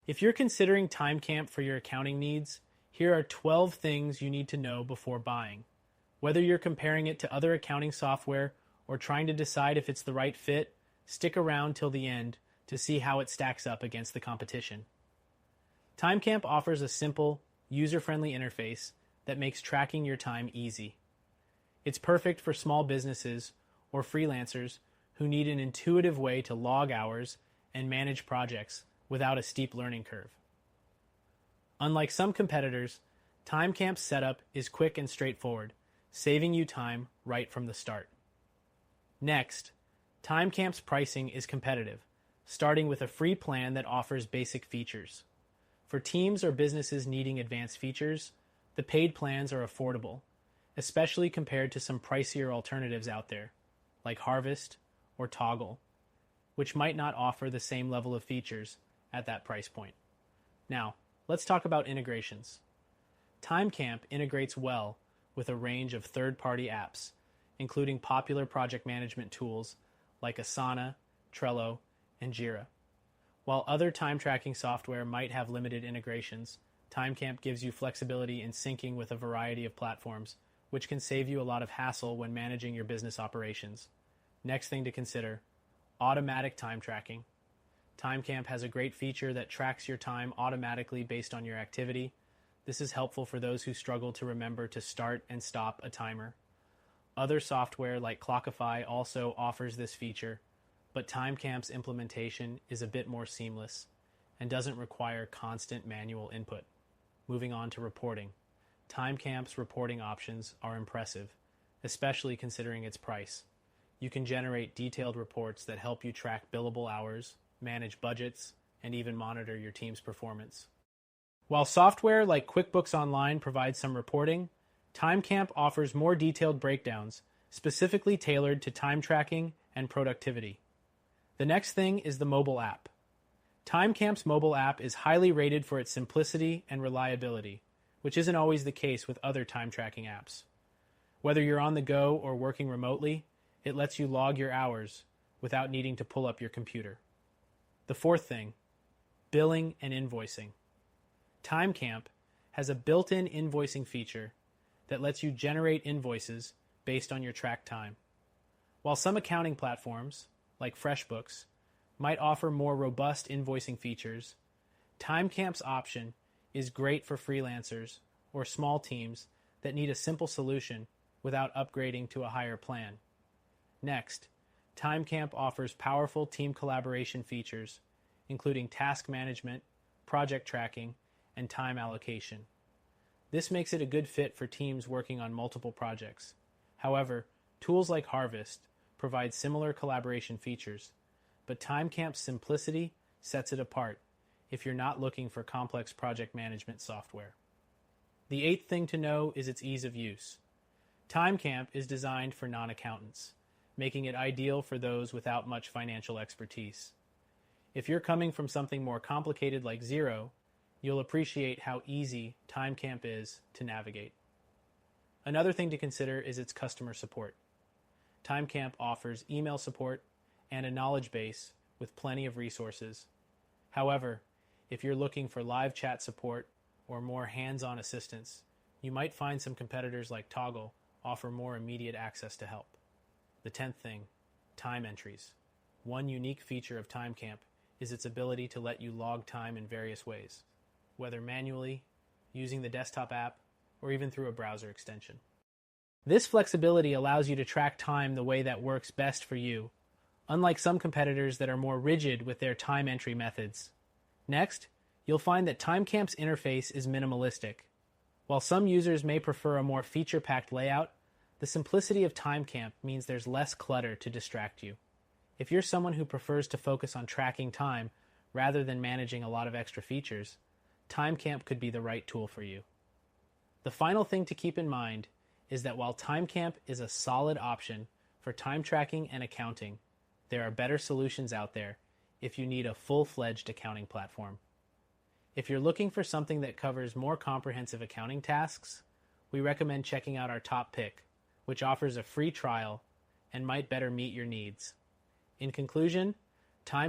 If you're considering TimeCamp for your accounting needs, here are 12 things you need to know before buying. Whether you're comparing it to other accounting software or trying to decide if it's the right fit, stick around till the end to see how it stacks up against the competition. TimeCamp offers a simple, user-friendly interface that makes tracking your time easy. It's perfect for small businesses or freelancers who need an intuitive way to log hours and manage projects without a steep learning curve. Unlike some competitors, TimeCamp's setup is quick and straightforward, saving you time right from the start. Next, TimeCamp's pricing is competitive, starting with a free plan that offers basic features. For teams or businesses needing advanced features, the paid plans are affordable, especially compared to some pricier alternatives out there, like Harvest or Toggle, which might not offer the same level of features at that price point. Now, let's talk about integrations. TimeCamp integrates well with a range of third-party apps, including popular project management tools like Asana, Trello, and Xero. While other time tracking software might have limited integrations, TimeCamp gives you flexibility in syncing with a variety of platforms, which can save you a lot of hassle when managing your business operations. Next thing to consider, automatic time tracking. TimeCamp has a great feature that tracks your time automatically based on your activity. This is helpful for those who struggle to remember to start and stop a timer. Other software like Clockify also offers this feature, but TimeCamp's implementation is a bit more seamless and doesn't require constant manual input. Moving on to reporting. TimeCamp's reporting options are impressive, especially considering its price. You can generate detailed reports that help you track billable hours, manage budgets, and even monitor your team's performance. While software like QuickBooks Online provides some reporting, TimeCamp offers more detailed breakdowns, specifically tailored to time tracking and productivity. The next thing is the mobile app. TimeCamp's mobile app is highly rated for its simplicity and reliability, which isn't always the case with other time tracking apps. Whether you're on the go or working remotely, it lets you log your hours without needing to pull up your computer. The fourth thing, billing and invoicing. TimeCamp has a built-in invoicing feature that lets you generate invoices based on your tracked time. While some accounting platforms, like FreshBooks, might offer more robust invoicing features, TimeCamp's option is great for freelancers or small teams that need a simple solution without upgrading to a higher plan. Next, TimeCamp offers powerful team collaboration features, including task management, project tracking, and time allocation. This makes it a good fit for teams working on multiple projects. However, tools like Harvest provide similar collaboration features, but TimeCamp's simplicity sets it apart if you're not looking for complex project management software. The eighth thing to know is its ease of use. TimeCamp is designed for non-accountants, making it ideal for those without much financial expertise. If you're coming from something more complicated like Xero, you'll appreciate how easy TimeCamp is to navigate. Another thing to consider is its customer support. TimeCamp offers email support and a knowledge base with plenty of resources. However, if you're looking for live chat support or more hands-on assistance, you might find some competitors like Toggle offer more immediate access to help. The 10th thing, time entries. One unique feature of TimeCamp is its ability to let you log time in various ways, whether manually, using the desktop app, or even through a browser extension. This flexibility allows you to track time the way that works best for you, unlike some competitors that are more rigid with their time entry methods. Next, you'll find that TimeCamp's interface is minimalistic. While some users may prefer a more feature-packed layout, the simplicity of TimeCamp means there's less clutter to distract you. If you're someone who prefers to focus on tracking time rather than managing a lot of extra features, TimeCamp could be the right tool for you. The final thing to keep in mind is that while TimeCamp is a solid option for time tracking and accounting, there are better solutions out there if you need a full-fledged accounting platform. If you're looking for something that covers more comprehensive accounting tasks, we recommend checking out our top pick, which offers a free trial and might better meet your needs. In conclusion, TimeCamp